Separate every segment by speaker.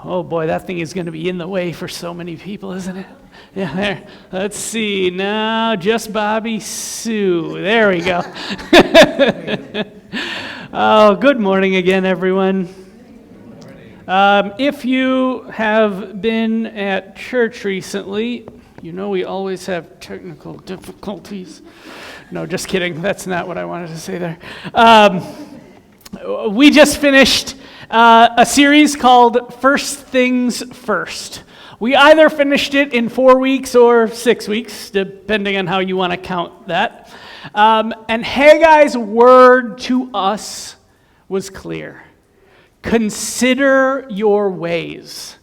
Speaker 1: Oh boy, that thing is going to be in the way for so many people, isn't it? Yeah, there. Let's see. Now, just Bobby Sue. There we go. Oh, good morning again, everyone. If you have been at church recently, you know we always have technical difficulties. No, just kidding. That's not what I wanted to say there. We just finished a series called First Things First. We either finished it in 4 weeks or 6 weeks, depending on how you want to count that. And Haggai's word to us was clear. Consider your ways.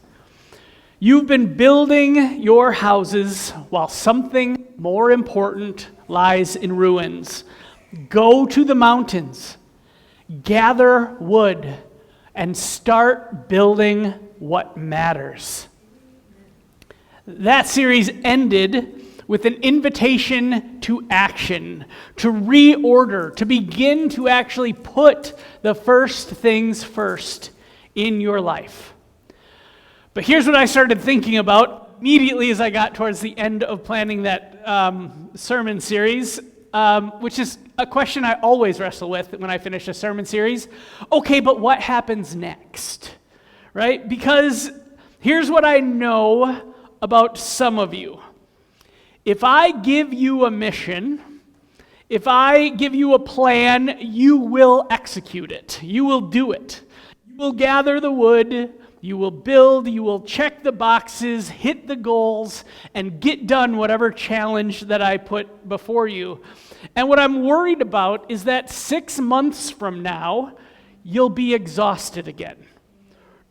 Speaker 1: You've been building your houses while something more important lies in ruins. Go to the mountains, gather wood, and start building what matters. That series ended with an invitation to action, to reorder, to begin to actually put the first things first in your life. But here's what I started thinking about immediately as I got towards the end of planning that sermon series, which is a question I always wrestle with when I finish a sermon series. Okay, but what happens next? Right? Because here's what I know about some of you. If I give you a mission, if I give you a plan, you will execute it. You will do it. You will gather the wood, you will build, you will check the boxes, hit the goals, and get done whatever challenge that I put before you. And what I'm worried about is that 6 months from now, you'll be exhausted again.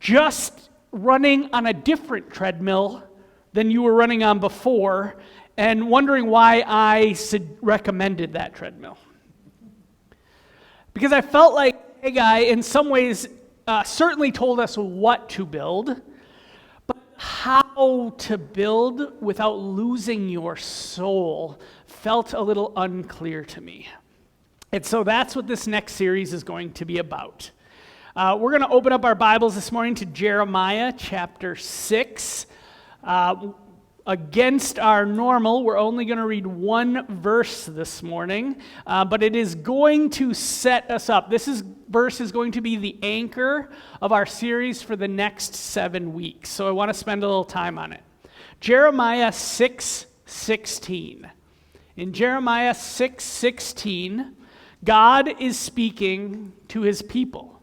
Speaker 1: Just running on a different treadmill than you were running on before, and wondering why I recommended that treadmill. Because I felt like Haggai, in some ways, certainly told us what to build, but how to build without losing your soul felt a little unclear to me. And so that's what this next series is going to be about. We're going to open up our Bibles this morning to Jeremiah chapter 6. Against our normal, we're only going to read one verse this morning, but it is going to set us up. Verse is going to be the anchor of our series for the next 7 weeks, so I want to spend a little time on it. Jeremiah 6:16. In Jeremiah 6:16, God is speaking to his people,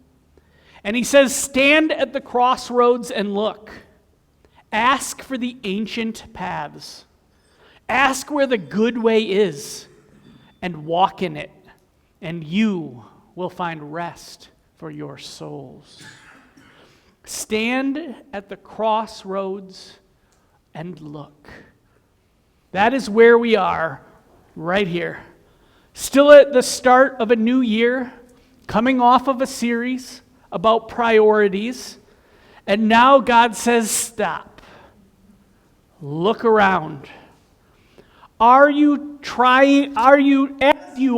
Speaker 1: and he says, "Stand at the crossroads and look. Ask for the ancient paths. Ask where the good way is, and walk in it, and you will find rest for your souls." Stand at the crossroads and look. That is where we are right here. Still at the start of a new year, coming off of a series about priorities, and now God says, stop. Look around. As you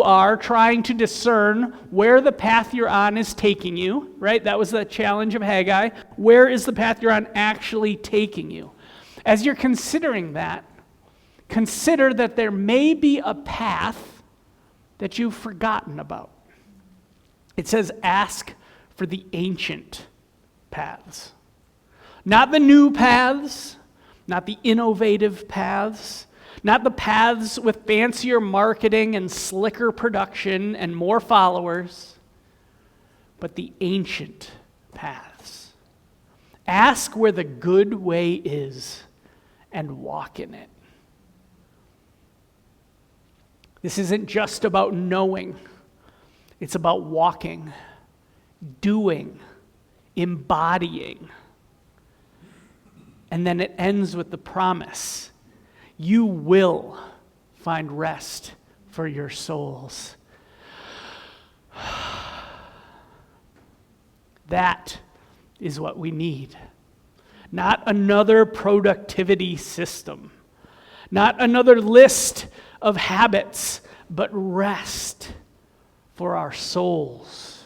Speaker 1: are trying to discern where the path you're on is taking you, right? That was the challenge of Haggai. Where is the path you're on actually taking you? As you're considering that, consider that there may be a path that you've forgotten about. It says, ask for the ancient paths. Not the new paths, not the innovative paths, not the paths with fancier marketing and slicker production and more followers, but the ancient paths. Ask where the good way is and walk in it. This isn't just about knowing. It's about walking, doing, embodying. And then it ends with the promise, you will find rest for your souls. That is what we need. Not another productivity system. Not another list of habits, but rest for our souls.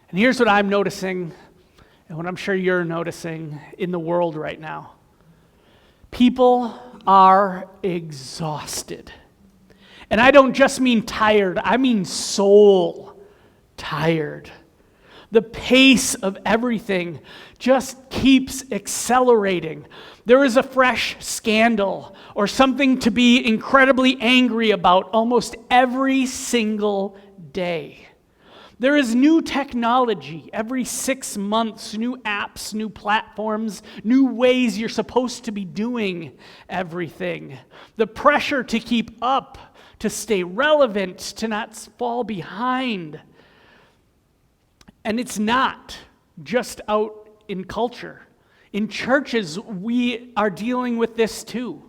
Speaker 1: And here's what I'm noticing and what I'm sure you're noticing in the world right now. People are exhausted. And I don't just mean tired, I mean soul tired. The pace of everything just keeps accelerating. There is a fresh scandal or something to be incredibly angry about almost every single day. There is new technology every 6 months, new apps, new platforms, new ways you're supposed to be doing everything. The pressure to keep up, to stay relevant, to not fall behind. And it's not just out in culture. In churches, we are dealing with this too.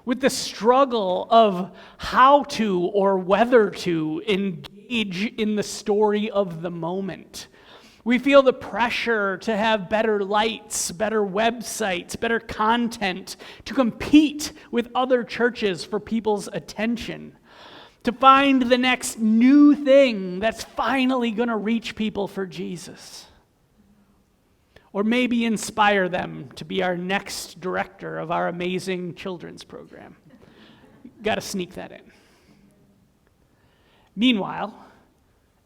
Speaker 1: With the struggle of how to or whether to engage in the story of the moment. We feel the pressure to have better lights, better websites, better content, to compete with other churches for people's attention. To find the next new thing that's finally going to reach people for Jesus. Or maybe inspire them to be our next director of our amazing children's program. Got to sneak that in. Meanwhile,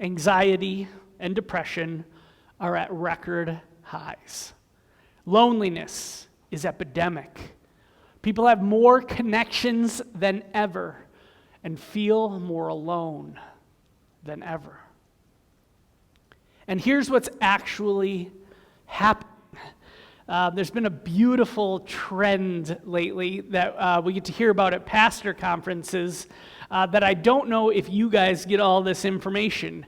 Speaker 1: anxiety and depression are at record highs. Loneliness is epidemic. People have more connections than ever and feel more alone than ever. And here's what's actually happening. There's been a beautiful trend lately that we get to hear about at pastor conferences that I don't know if you guys get all this information.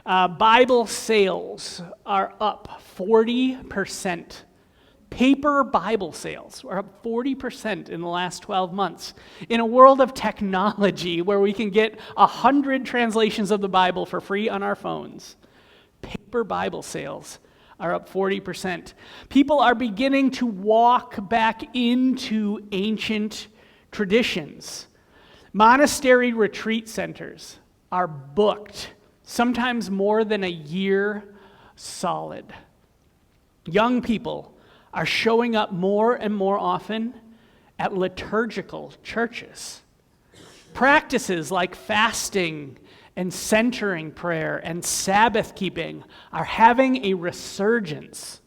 Speaker 1: Bible sales are up 40%. Paper Bible sales are up 40% in the last 12 months. In a world of technology where we can get 100 translations of the Bible for free on our phones, paper Bible sales are up 40%. People are beginning to walk back into ancient traditions. Monastery retreat centers are booked, sometimes more than a year solid. Young people are showing up more and more often at liturgical churches. Practices like fasting and centering prayer and Sabbath keeping are having a resurgence.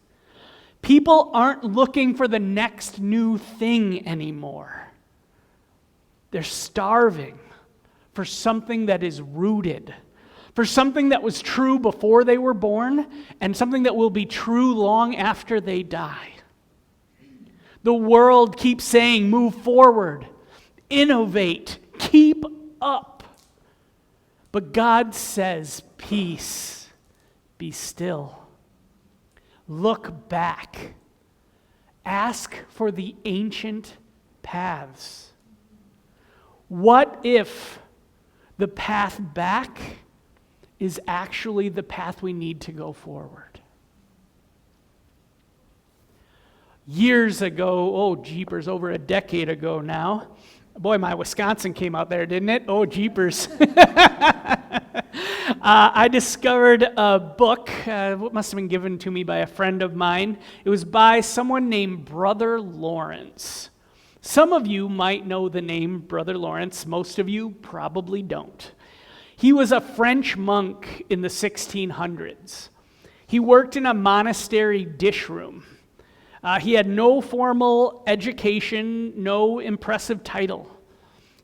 Speaker 1: People aren't looking for the next new thing anymore. They're starving for something that is rooted, for something that was true before they were born and something that will be true long after they die. The world keeps saying, move forward, innovate, keep up. But God says, peace, be still. Look back. Ask for the ancient paths. What if the path back is actually the path we need to go forward? Years ago, jeepers, over a decade ago now. Boy, my Wisconsin came out there, didn't it? Oh, jeepers. I discovered a book, what must have been given to me by a friend of mine. It was by someone named Brother Lawrence. Some of you might know the name Brother Lawrence. Most of you probably don't. He was a French monk in the 1600s. He worked in a monastery dish room. He had no formal education, no impressive title.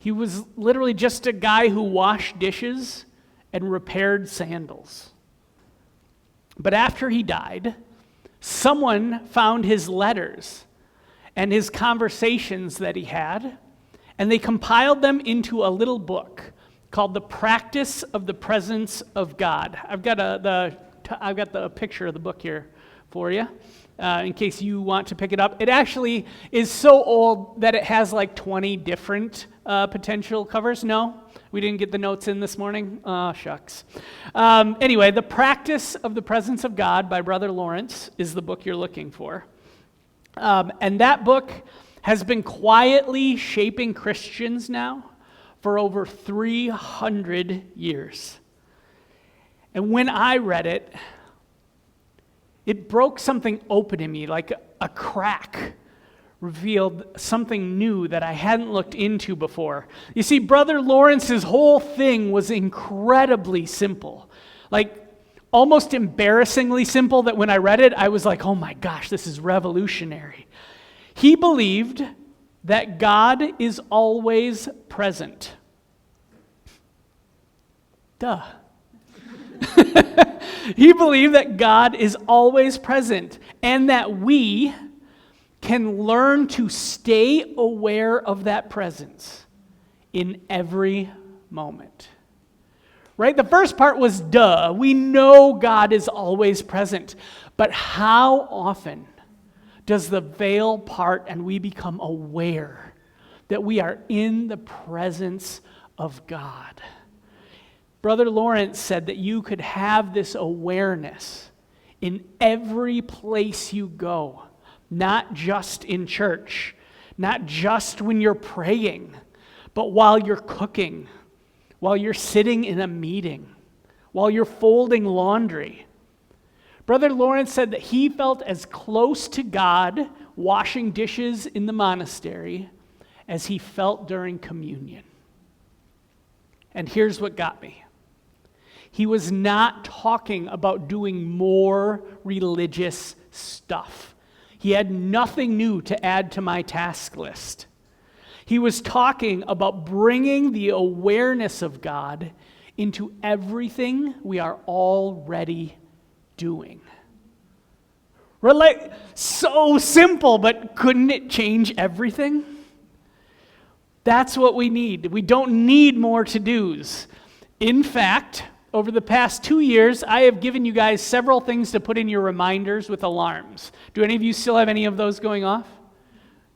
Speaker 1: He was literally just a guy who washed dishes and repaired sandals. But after he died, someone found his letters and his conversations that he had, and they compiled them into a little book called The Practice of the Presence of God. I've got the picture of the book here for you. In case you want to pick it up. It actually is so old that it has like 20 different potential covers. No, we didn't get the notes in this morning. Oh, shucks. Anyway, The Practice of the Presence of God by Brother Lawrence is the book you're looking for. And that book has been quietly shaping Christians now for over 300 years. And when I read it, it broke something open in me, like a crack revealed something new that I hadn't looked into before. You see, Brother Lawrence's whole thing was incredibly simple. Like, almost embarrassingly simple, that when I read it, I was like, oh my gosh, this is revolutionary. He believed that God is always present. Duh. He believed that God is always present and that we can learn to stay aware of that presence in every moment. Right? The first part was duh. We know God is always present. But how often does the veil part and we become aware that we are in the presence of God? Brother Lawrence said that you could have this awareness in every place you go, not just in church, not just when you're praying, but while you're cooking, while you're sitting in a meeting, while you're folding laundry. Brother Lawrence said that he felt as close to God washing dishes in the monastery as he felt during communion. And here's what got me. He was not talking about doing more religious stuff. He had nothing new to add to my task list. He was talking about bringing the awareness of God into everything we are already doing. So simple, but couldn't it change everything? That's what we need. We don't need more to-dos. In fact, over the past 2 years, I have given you guys several things to put in your reminders with alarms. Do any of you still have any of those going off?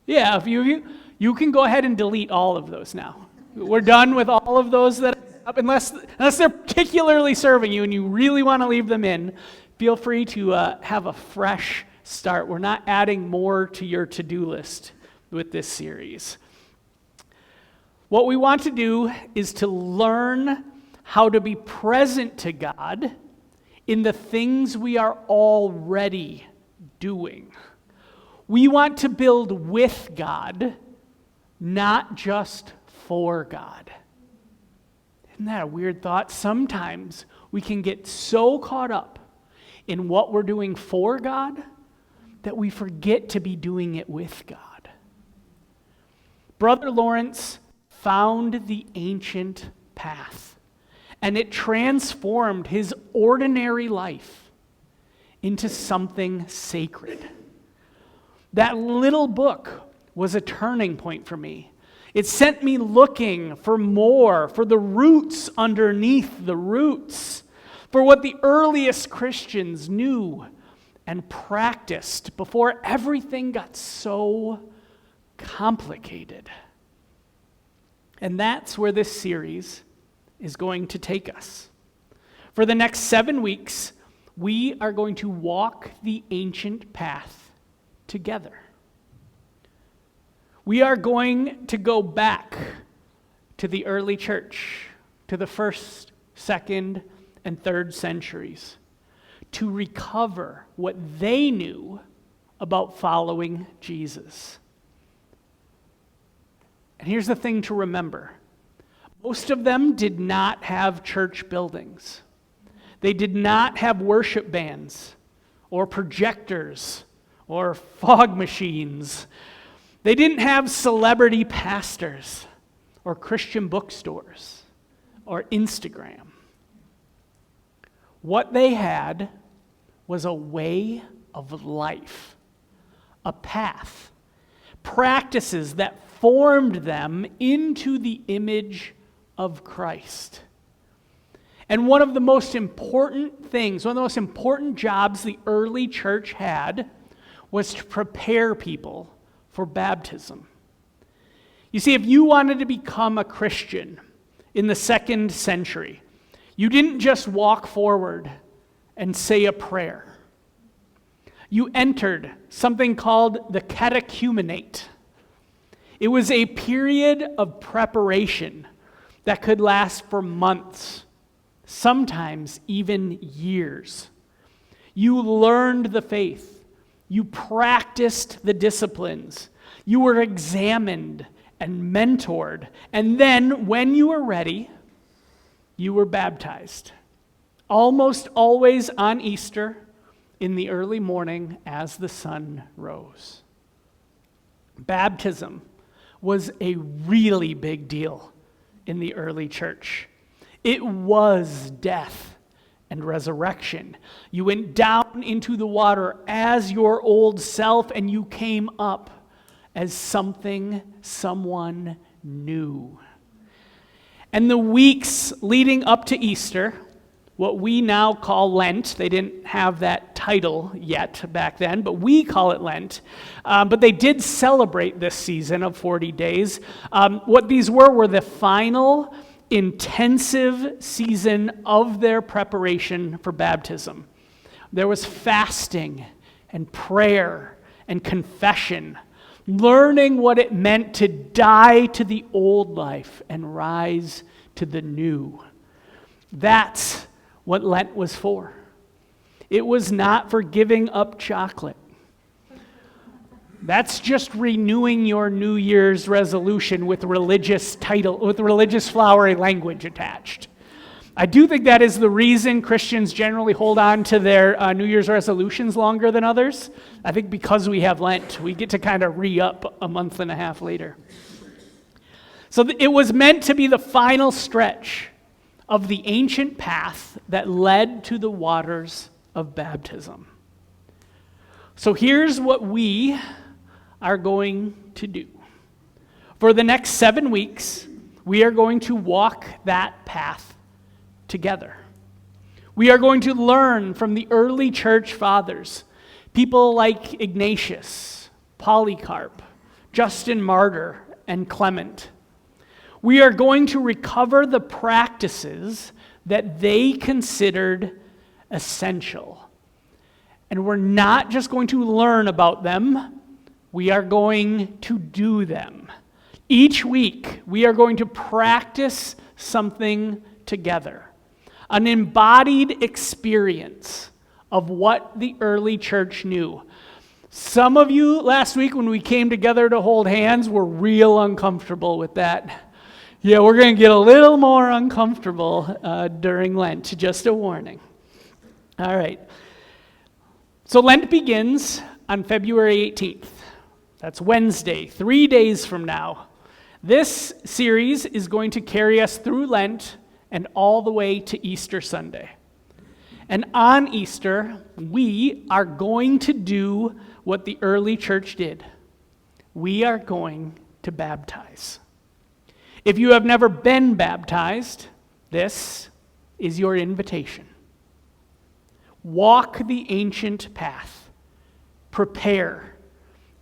Speaker 1: Yeah, a few of you. You can go ahead and delete all of those now. We're done with all of those that are up, unless they're particularly serving you and you really want to leave them in. Feel free to have a fresh start. We're not adding more to your to-do list with this series. What we want to do is to learn how to be present to God in the things we are already doing. We want to build with God, not just for God. Isn't that a weird thought? Sometimes we can get so caught up in what we're doing for God that we forget to be doing it with God. Brother Lawrence found the ancient path, and it transformed his ordinary life into something sacred. That little book was a turning point for me. It sent me looking for more, for the roots underneath the roots, for what the earliest Christians knew and practiced before everything got so complicated. And that's where this series is going to take us. For the next 7 weeks, we are going to walk the ancient path together. We are going to go back to the early church, to the 1st, 2nd, and 3rd centuries, to recover what they knew about following Jesus. And here's the thing to remember. Most of them did not have church buildings. They did not have worship bands or projectors or fog machines. They didn't have celebrity pastors or Christian bookstores or Instagram. What they had was a way of life, a path, practices that formed them into the image of Christ. And one of the most important things, one of the most important jobs the early church had was to prepare people for baptism. You see, if you wanted to become a Christian in the 2nd century, you didn't just walk forward and say a prayer. You entered something called the catechumenate. It was a period of preparation that could last for months, sometimes even years. You learned the faith. You practiced the disciplines. You were examined and mentored. And then, when you were ready, you were baptized. Almost always on Easter, in the early morning as the sun rose. Baptism was a really big deal in the early church. It was death and resurrection. You went down into the water as your old self, and you came up as someone new. And the weeks leading up to Easter, what we now call Lent, they didn't have that title yet back then, but we call it Lent. But they did celebrate this season of 40 days. What these were the final intensive season of their preparation for baptism. There was fasting and prayer and confession, learning what it meant to die to the old life and rise to the new. That's what Lent was for. It was not for giving up chocolate. That's just renewing your New Year's resolution with religious flowery language attached. I do think that is the reason Christians generally hold on to their New Year's resolutions longer than others. I think because we have Lent, we get to kind of re-up a month and a half later. So it was meant to be the final stretch of the ancient path that led to the waters of baptism. So here's what we are going to do. For the next 7 weeks, we are going to walk that path together. We are going to learn from the early church fathers, people like Ignatius, Polycarp, Justin Martyr, and Clement. We are going to recover the practices that they considered essential. And we're not just going to learn about them, we are going to do them. Each week, we are going to practice something together. An embodied experience of what the early church knew. Some of you last week when we came together to hold hands were real uncomfortable with that. Yeah, we're going to get a little more uncomfortable during Lent, just a warning. All right. So Lent begins on February 18th. That's Wednesday, 3 days from now. This series is going to carry us through Lent and all the way to Easter Sunday. And on Easter, we are going to do what the early church did. We are going to baptize. If you have never been baptized, this is your invitation. Walk the ancient path. Prepare.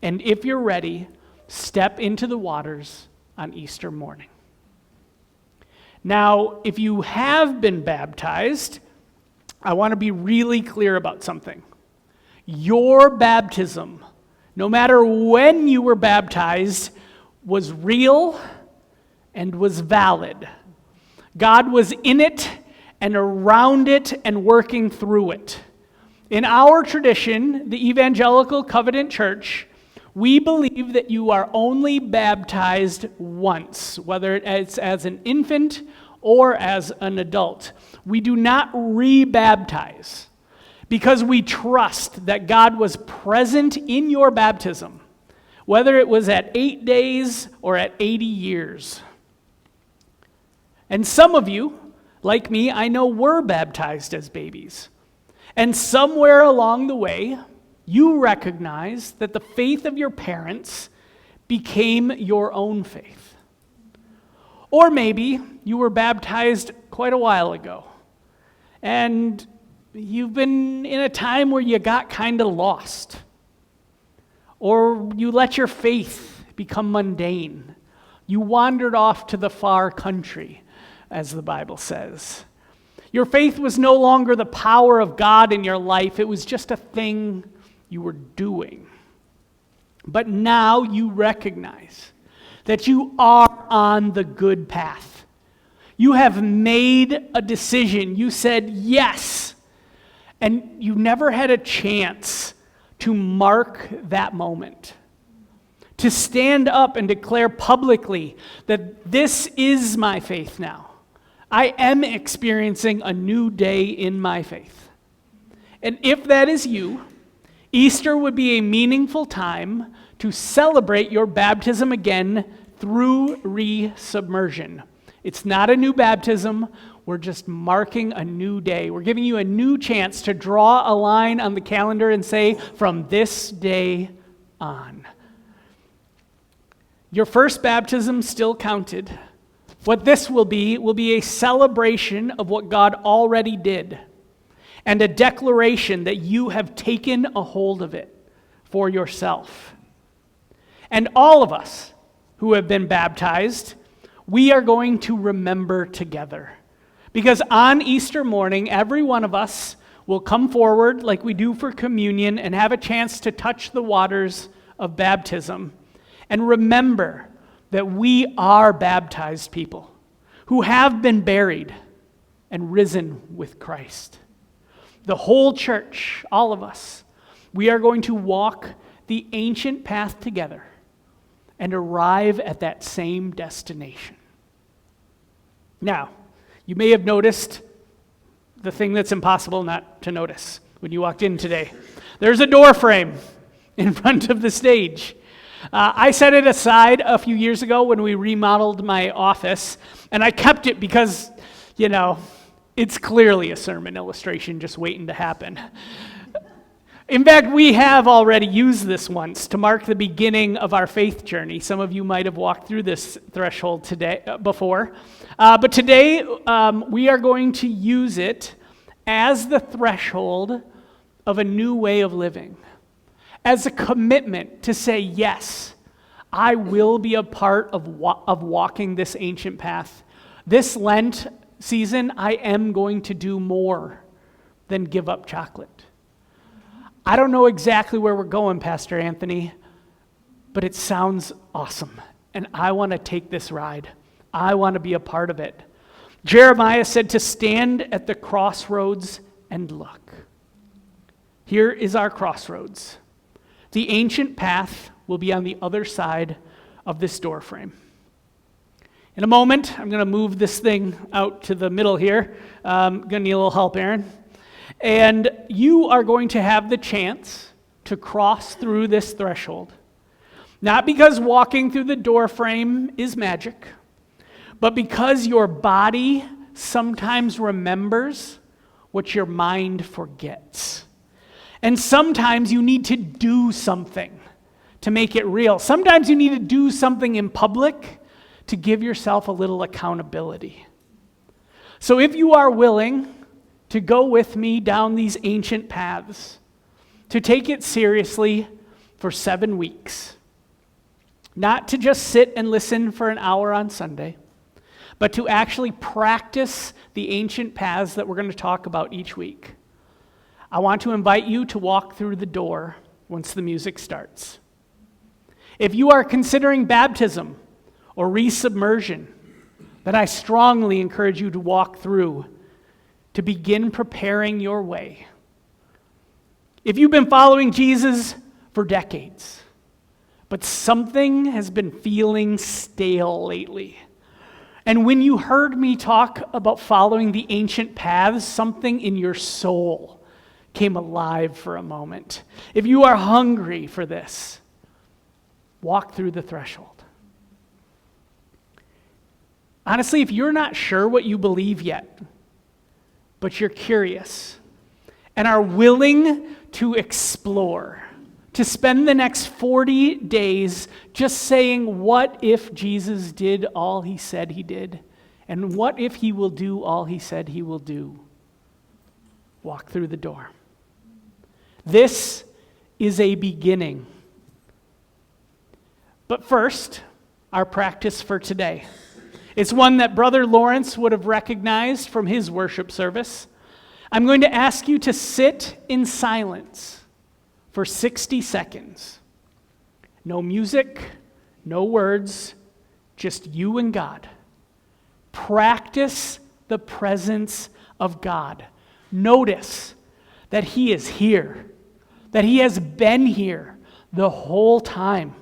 Speaker 1: And if you're ready, step into the waters on Easter morning. Now, if you have been baptized, I want to be really clear about something. Your baptism, no matter when you were baptized, was real and was valid. God was in it and around it and working through it. In our tradition, the Evangelical Covenant Church, we believe that you are only baptized once, whether it's as an infant or as an adult. We do not re-baptize because we trust that God was present in your baptism, whether it was at 8 days or at 80 years. And some of you, like me, I know were baptized as babies. And somewhere along the way, you recognize that the faith of your parents became your own faith. Or maybe you were baptized quite a while ago, and you've been in a time where you got kind of lost. Or you let your faith become mundane. You wandered off to the far country, as the Bible says. Your faith was no longer the power of God in your life. It was just a thing you were doing. But now you recognize that you are on the good path. You have made a decision. You said yes. and you never had a chance to mark that moment, to stand up and declare publicly that this is my faith now. I am experiencing a new day in my faith. And if that is you, Easter would be a meaningful time to celebrate your baptism again through resubmersion. It's not a new baptism. We're just marking a new day. We're giving you a new chance to draw a line on the calendar and say, from this day on. Your first baptism still counted. What this will be a celebration of what God already did, and a declaration that you have taken a hold of it for yourself. And all of us who have been baptized, we are going to remember together. Because on Easter morning, every one of us will come forward like we do for communion and have a chance to touch the waters of baptism and remember that we are baptized people who have been buried and risen with Christ. The whole church, all of us, we are going to walk the ancient path together and arrive at that same destination. Now, you may have noticed the thing that's impossible not to notice when you walked in today. There's a door frame in front of the stage. I set it aside a few years ago when we remodeled my office, and I kept it because, it's clearly a sermon illustration just waiting to happen. In fact, we have already used this once to mark the beginning of our faith journey. Some of you might have walked through this threshold before. But today, we are going to use it as the threshold of a new way of living, as a commitment to say, yes, I will be a part of walking this ancient path. This Lent season, I am going to do more than give up chocolate. I don't know exactly where we're going, Pastor Anthony, but it sounds awesome, and I want to take this ride. I want to be a part of it. Jeremiah said to stand at the crossroads and look. Here is our crossroads. The ancient path will be on the other side of this door frame. In a moment, I'm going to move this thing out to the middle here. I'm going to need a little help, Aaron. And you are going to have the chance to cross through this threshold. Not because walking through the door frame is magic, but because your body sometimes remembers what your mind forgets. And sometimes you need to do something to make it real. Sometimes you need to do something in public to give yourself a little accountability. So if you are willing to go with me down these ancient paths, to take it seriously for 7 weeks, not to just sit and listen for an hour on Sunday, but to actually practice the ancient paths that we're going to talk about each week, I want to invite you to walk through the door once the music starts. If you are considering baptism or resubmersion, then I strongly encourage you to walk through to begin preparing your way. If you've been following Jesus for decades, but something has been feeling stale lately, and when you heard me talk about following the ancient paths, something in your soul came alive for a moment. If you are hungry for this, walk through the threshold. Honestly, if you're not sure what you believe yet, but you're curious and are willing to explore, to spend the next 40 days just saying, what if Jesus did all he said he did? And what if he will do all he said he will do? Walk through the door. This is a beginning. But first, our practice for today. It's one that Brother Lawrence would have recognized from his worship service. I'm going to ask you to sit in silence for 60 seconds. No music, no words, just you and God. Practice the presence of God. Notice that he is here, that he has been here the whole time.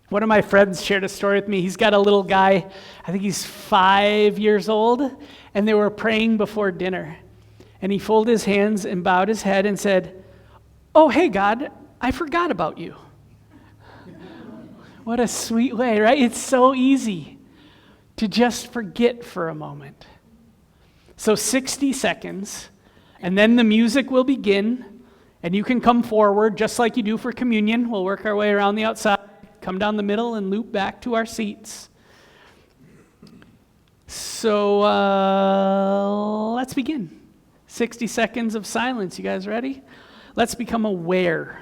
Speaker 1: One of my friends shared a story with me. He's got a little guy, I think he's 5 years old, and they were praying before dinner. And he folded his hands and bowed his head and said, "Oh, hey, God, I forgot about you." What a sweet way, right? It's so easy to just forget for a moment. So 60 seconds, and then the music will begin, and you can come forward just like you do for communion. We'll work our way around the outside, come down the middle, and loop back to our seats. So let's begin. 60 seconds of silence. You guys ready? Let's become aware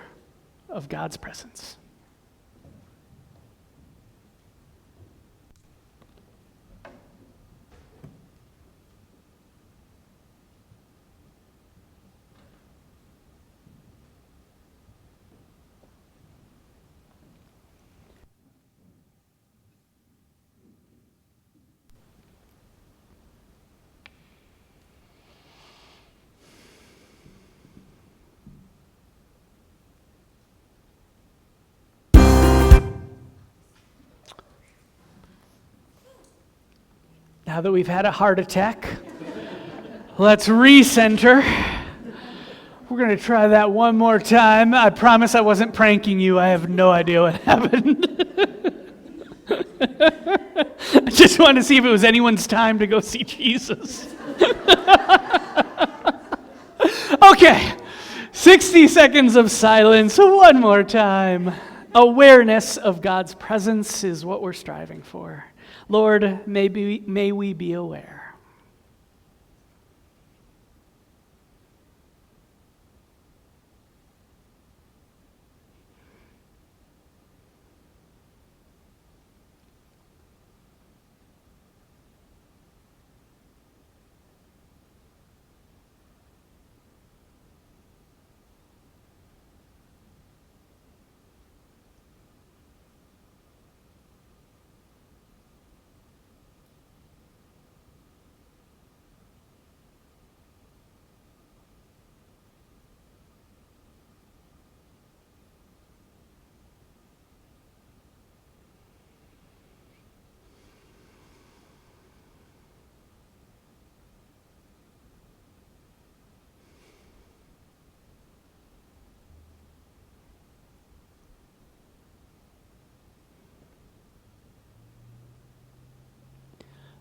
Speaker 1: of God's presence. Now that we've had a heart attack, let's recenter. We're going to try that one more time. I promise I wasn't pranking you. I have no idea what happened. I just wanted to see if it was anyone's time to go see Jesus. Okay, 60 seconds of silence, one more time. Awareness of God's presence is what we're striving for. Lord, may we be aware.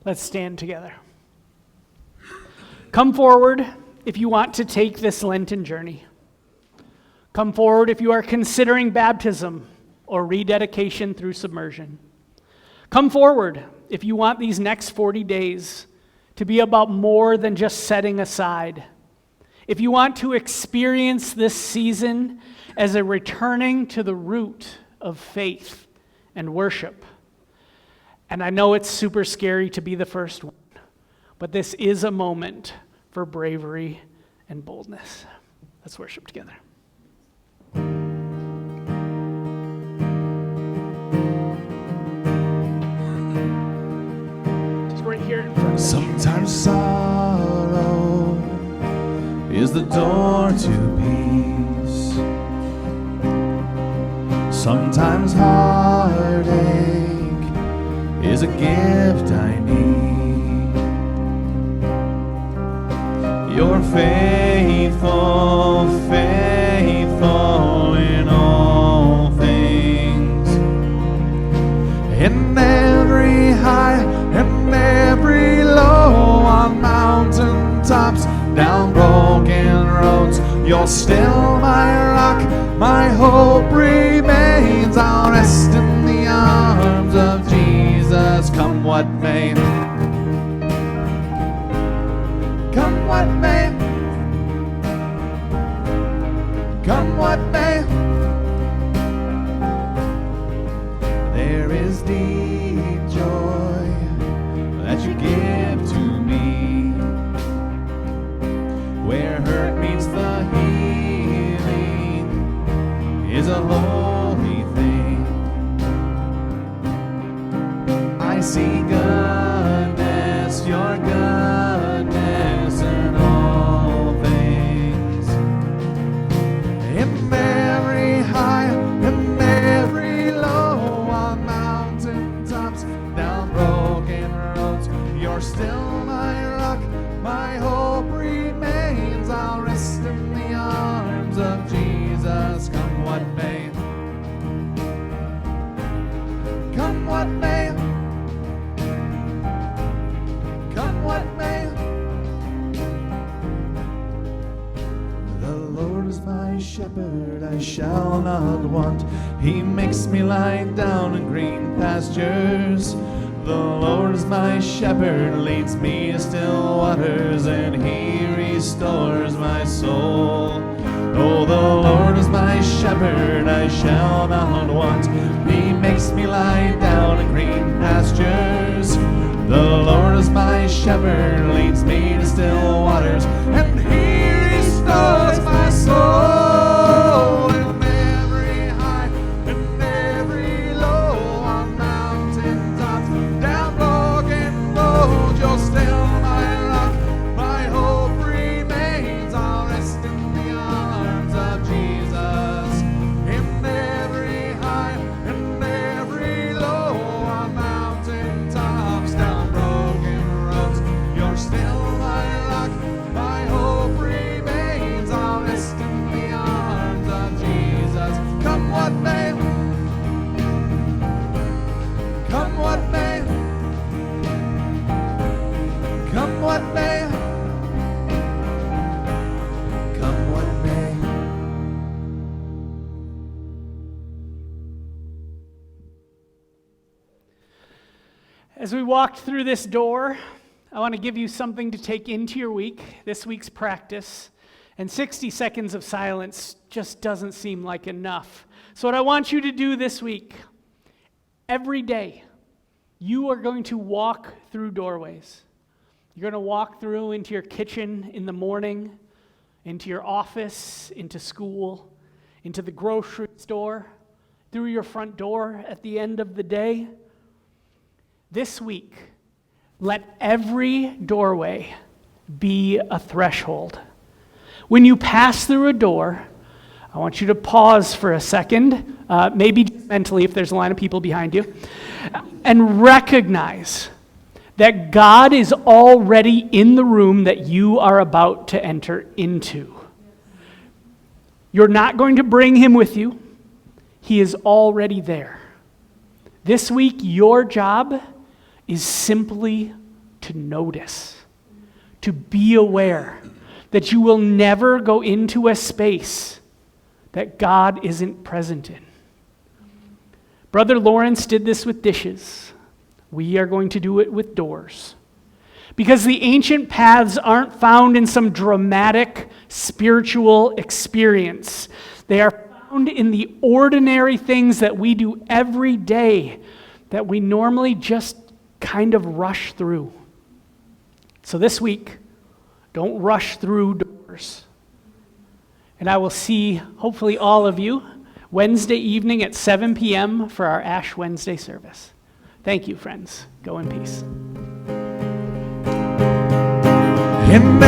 Speaker 1: Let's stand together. Come forward if you want to take this Lenten journey. Come forward if you are considering baptism or rededication through submersion. Come forward if you want these next 40 days to be about more than just setting aside. If you want to experience this season as a returning to the root of faith and worship. And I know it's super scary to be the first one, but this is a moment for bravery and boldness. Let's worship together. Just right here in front of
Speaker 2: Sometimes sorrow is the door to peace. Sometimes heartache is a gift I need. You're faithful, faithful in all things. In every high and every low, on mountain tops, down broken roads, you're still my rock, my hope remains. I'll rest in the arms of Jesus, come what may. Come what may. Come what may. There is deep joy that you give to me, where hurt meets the healing is a holy thing. I see goodness, your goodness in all things. shepherd, I shall not want. He makes me lie down in green pastures. The Lord is my shepherd, leads me to still waters, and he restores my soul. Oh, the Lord is my shepherd, I shall not want. He makes me lie down in green pastures. The Lord is my shepherd, leads me to still waters, and he restores my soul. In every high and every low, on mountain tops, down broken roads, you're still my rock. My hope remains. I'll rest in the arms of Jesus. In every high and every low, on mountain tops, down broken roads, you're still my rock. My hope remains. I'll rest in the arms of Jesus. Come what may, come what may, come what may, come what may.
Speaker 1: As we walked through this door, I want to give you something to take into your week, this week's practice. And 60 seconds of silence just doesn't seem like enough. So what I want you to do this week, every day, you are going to walk through doorways. You're going to walk through into your kitchen in the morning, into your office, into school, into the grocery store, through your front door at the end of the day. This week, let every doorway be a threshold. When you pass through a door, I want you to pause for a second, maybe mentally if there's a line of people behind you, and recognize that God is already in the room that you are about to enter into. You're not going to bring him with you. He is already there. This week, your job is simply to notice, to be aware that you will never go into a space that God isn't present in. Brother Lawrence did this with dishes. We are going to do it with doors. Because the ancient paths aren't found in some dramatic spiritual experience. They are found in the ordinary things that we do every day that we normally just kind of rush through. So this week, don't rush through doors. And I will see, hopefully, all of you Wednesday evening at 7 p.m. for our Ash Wednesday service. Thank you, friends. Go in peace.
Speaker 2: In